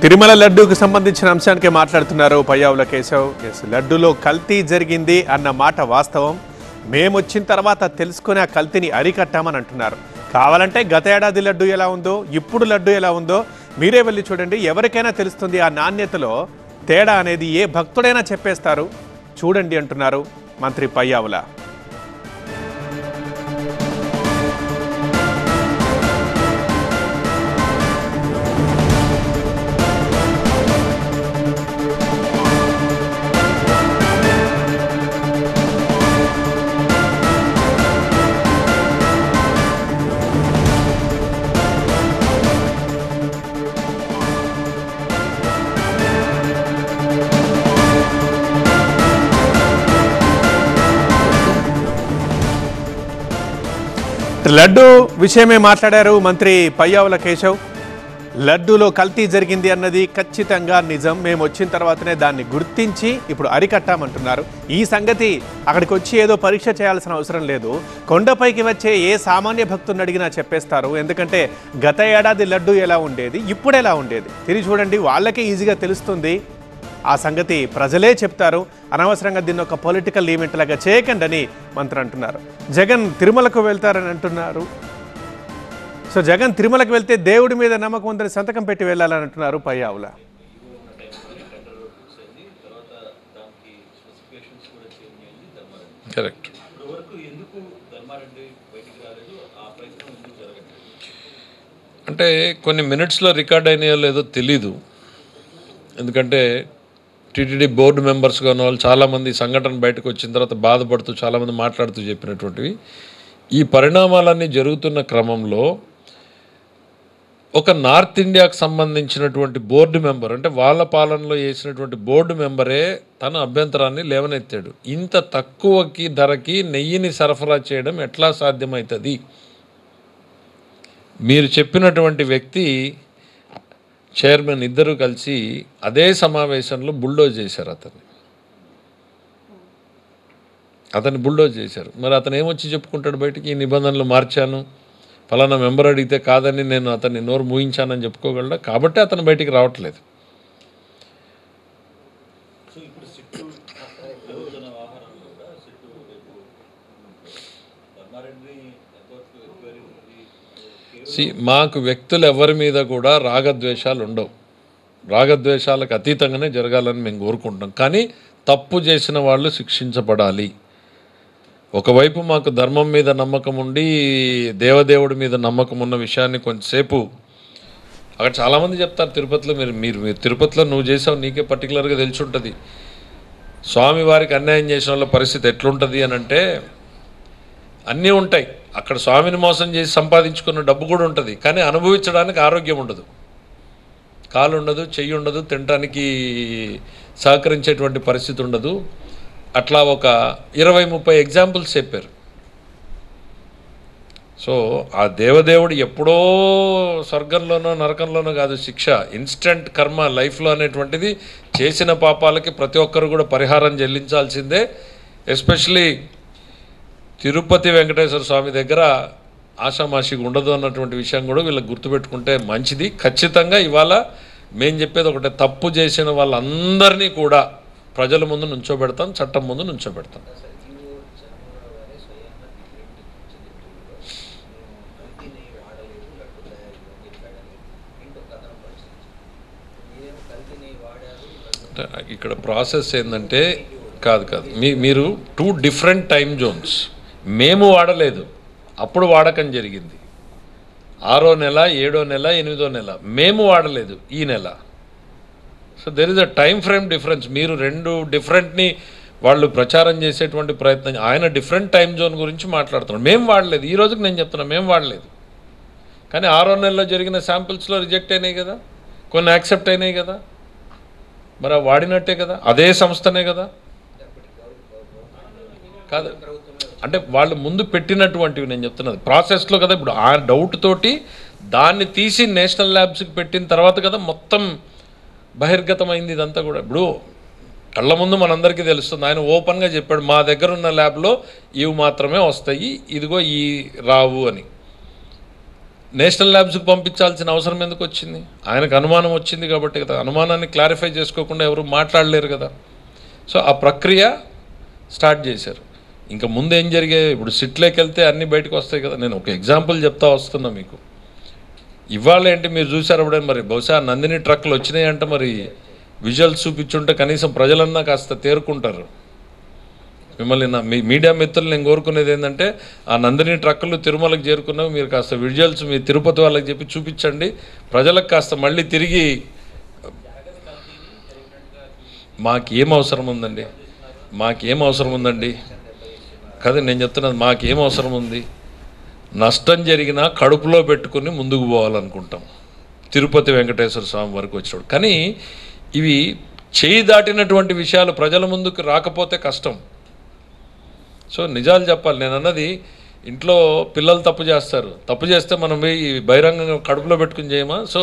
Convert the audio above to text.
తిరుమల లడ్డూకు సంబంధించిన అంశానికి మాట్లాడుతున్నారు పయ్యావుల కేశవ్. లడ్డూలో కల్తీ జరిగింది అన్న మాట వాస్తవం. మేము వచ్చిన తర్వాత తెలుసుకుని ఆ కల్తీని అరికట్టామని అంటున్నారు. కావాలంటే గత ఏడాది లడ్డు ఎలా ఉందో ఇప్పుడు లడ్డు ఎలా ఉందో మీరే వెళ్ళి చూడండి. ఎవరికైనా తెలుస్తుంది ఆ నాణ్యతలో తేడా అనేది. ఏ భక్తుడైనా చెప్పేస్తారు, చూడండి అంటున్నారు మంత్రి పయ్యావుల. లడ్డు విషయమే మాట్లాడారు మంత్రి పయ్యావుల కేశవ్. లడ్డూలో కల్తీ జరిగింది అన్నది ఖచ్చితంగా నిజం. మేము వచ్చిన తర్వాతనే దాన్ని గుర్తించి ఇప్పుడు అరికట్టామంటున్నారు. ఈ సంగతి అక్కడికి వచ్చి ఏదో పరీక్ష చేయాల్సిన అవసరం లేదు. కొండపైకి వచ్చే ఏ సామాన్య భక్తుని అడిగినా చెప్పేస్తారు. ఎందుకంటే గత ఏడాది లడ్డు ఎలా ఉండేది, ఇప్పుడు ఎలా ఉండేది తిరిగి చూడండి, వాళ్ళకే ఈజీగా తెలుస్తుంది. ఆ సంగతి ప్రజలే చెప్తారు. అనవసరంగా దీన్ని ఒక పొలిటికల్ ఈవెంట్ లాగా చేయకండి అని మంత్రి అంటున్నారు. జగన్ తిరుమలకు వెళ్తారని అంటున్నారు. సో జగన్ తిరుమలకు వెళ్తే దేవుడి మీద నమ్మకం ఉందని సంతకం పెట్టి వెళ్ళాలని అంటున్నారు పయ్యావుల. కరెక్ట్. అంటే కొన్ని మినిట్స్లో రికార్డ్ అయినాయో లేదో తెలీదు. ఎందుకంటే టీటీడీ బోర్డు మెంబర్స్గా ఉన్న వాళ్ళు చాలామంది సంఘటన బయటకు వచ్చిన తర్వాత బాధపడుతూ చాలామంది మాట్లాడుతూ చెప్పినటువంటివి. ఈ పరిణామాలన్నీ జరుగుతున్న క్రమంలో ఒక నార్త్ ఇండియాకు సంబంధించినటువంటి బోర్డు మెంబర్, అంటే వాళ్ళ పాలనలో చేసినటువంటి బోర్డు మెంబరే తన అభ్యంతరాన్ని లేవనెత్తాడు. ఇంత తక్కువకి ధరకి నెయ్యిని సరఫరా చేయడం ఎట్లా సాధ్యమవుతుంది? మీరు చెప్పినటువంటి వ్యక్తి చైర్మన్ ఇద్దరు కలిసి అదే సమావేశంలో బుల్డోజ్ చేశారు. అతన్ని బుల్డోజ్ చేశారు. మరి అతను ఏమొచ్చి చెప్పుకుంటాడు బయటికి? ఈ నిబంధనలు మార్చాను, ఫలానా మెంబర్ అడిగితే కాదని నేను అతన్ని నోరు మూయించానని చెప్పుకోగలడా? కాబట్టి అతను బయటికి రావట్లేదు. మాకు వ్యక్తులు ఎవరి మీద కూడా రాగద్వేషాలు ఉండవు. రాగద్వేషాలకు అతీతంగానే జరగాలని మేము కోరుకుంటాం. కానీ తప్పు చేసిన వాళ్ళు శిక్షించబడాలి. ఒకవైపు మాకు ధర్మం మీద నమ్మకం ఉండి దేవదేవుడి మీద నమ్మకం ఉన్న విషయాన్ని కొంచెంసేపు అక్కడ చాలామంది చెప్తారు. తిరుపతిలో మీరు తిరుపతిలో నువ్వు చేసావు, నీకే పర్టికులర్గా తెలిసి ఉంటుంది. స్వామివారికి అన్యాయం చేసిన వాళ్ళ పరిస్థితి ఎట్లుంటుంది అని అంటే అన్నీ ఉంటాయి. అక్కడ స్వామిని మోసం చేసి సంపాదించుకున్న డబ్బు కూడా ఉంటుంది, కానీ అనుభవించడానికి ఆరోగ్యం ఉండదు, కాలు ఉండదు, చెయ్యి ఉండదు, తినడానికి సహకరించేటువంటి పరిస్థితి ఉండదు. అట్లా ఒక 20-30 ఎగ్జాంపుల్స్ చెప్పారు. సో ఆ దేవదేవుడు ఎప్పుడో స్వర్గంలోనో నరకంలోనో కాదు శిక్ష, ఇన్స్టెంట్ కర్మ లైఫ్లో అనేటువంటిది. చేసిన పాపాలకి ప్రతి ఒక్కరు కూడా పరిహారం చెల్లించాల్సిందే. ఎస్పెషలీ తిరుపతి వెంకటేశ్వర స్వామి దగ్గర ఆషామాషిగా ఉండదు అన్నటువంటి విషయం కూడా వీళ్ళకి గుర్తుపెట్టుకుంటే మంచిది. ఖచ్చితంగా ఇవాళ మేము చెప్పేది ఒకటే, తప్పు చేసిన వాళ్ళందరినీ కూడా ప్రజల ముందు నుంచోబెడతాం, చట్టం ముందు నుంచోబెడతాం. ఇక్కడ ప్రాసెస్ ఏంటంటే కాదు మీరు 2 డిఫరెంట్ టైం జోన్స్. మేము వాడలేదు, అప్పుడు వాడకం జరిగింది 6వ నెల, 7వ నెల, 8వ నెల. మేము వాడలేదు ఈ నెల. So there is a time frame difference. మీరు 2 డిఫరెంట్ని వాళ్ళు ప్రచారం చేసేటువంటి ప్రయత్నం. ఆయన డిఫరెంట్ టైం జోన్ గురించి మాట్లాడుతున్నాడు. మేము వాడలేదు. ఈ రోజుకి నేను చెప్తున్నా మేము వాడలేదు. కానీ 6వ నెలలో జరిగిన శాంపిల్స్లో రిజెక్ట్ అయినాయి కదా, కొన్ని యాక్సెప్ట్ అయినాయి కదా. మరి వాడినట్టే కదా, అదే సంస్థనే కదా. కాదు అంటే వాళ్ళు ముందు పెట్టినటువంటివి నేను చెప్తున్నది ప్రాసెస్లో కదా. ఇప్పుడు ఆ డౌట్ తోటి దాన్ని తీసి నేషనల్ ల్యాబ్స్కి పెట్టిన తర్వాత కదా మొత్తం బహిర్గతమైంది ఇదంతా కూడా. ఇప్పుడు కళ్ళ ముందు మనందరికీ తెలుస్తుంది. ఆయన ఓపెన్గా చెప్పాడు, మా దగ్గర ఉన్న ల్యాబ్లో ఇవి మాత్రమే వస్తాయి, ఇదిగో ఈ రావు అని. నేషనల్ ల్యాబ్స్కి పంపించాల్సిన అవసరం ఎందుకు వచ్చింది? ఆయనకు అనుమానం వచ్చింది కాబట్టి కదా. అనుమానాన్ని క్లారిఫై చేసుకోకుండా ఎవరు మాట్లాడలేరు కదా. సో ఆ ప్రక్రియ స్టార్ట్ చేశారు. ఇంకా ముందు ఏం జరిగాయి? ఇప్పుడు సిట్లోకి వెళ్తే అన్నీ బయటకు వస్తాయి కదా. నేను ఒక ఎగ్జాంపుల్ చెప్తా వస్తున్నా మీకు. ఇవాళ ఏంటి మీరు చూసారు అప్పుడే, మరి బహుశా నందిని ట్రక్లు వచ్చినాయి అంటే మరి విజువల్స్ చూపించుంటే కనీసం ప్రజలన్నా కాస్త తేరుకుంటారు. మిమ్మల్ని మీ మీడియా మిత్రులు నేను కోరుకునేది ఏంటంటే, ఆ నందిని ట్రక్కులు తిరుమలకు చేరుకున్నవి మీరు కాస్త విజువల్స్ మీ తిరుపతి వాళ్ళకి చెప్పి చూపించండి. ప్రజలకు కాస్త మళ్ళీ తిరిగి మాకేం అవసరం ఉందండి, మాకేం అవసరం ఉందండి కదా నేను చెప్తున్నది. మాకేం అవసరం ఉంది? నష్టం జరిగినా కడుపులో పెట్టుకుని ముందుకు పోవాలనుకుంటాం తిరుపతి వెంకటేశ్వర స్వామి వరకు వచ్చినప్పుడు. కానీ ఇవి చేయి దాటినటువంటి విషయాలు ప్రజల ముందుకు రాకపోతే కష్టం. సో నిజాలు చెప్పాలి. నేను అన్నది, ఇంట్లో పిల్లలు తప్పు చేస్తారు, తప్పు చేస్తే మనం ఈ బహిరంగంగా కడుపులో పెట్టుకుని చేయమా? సో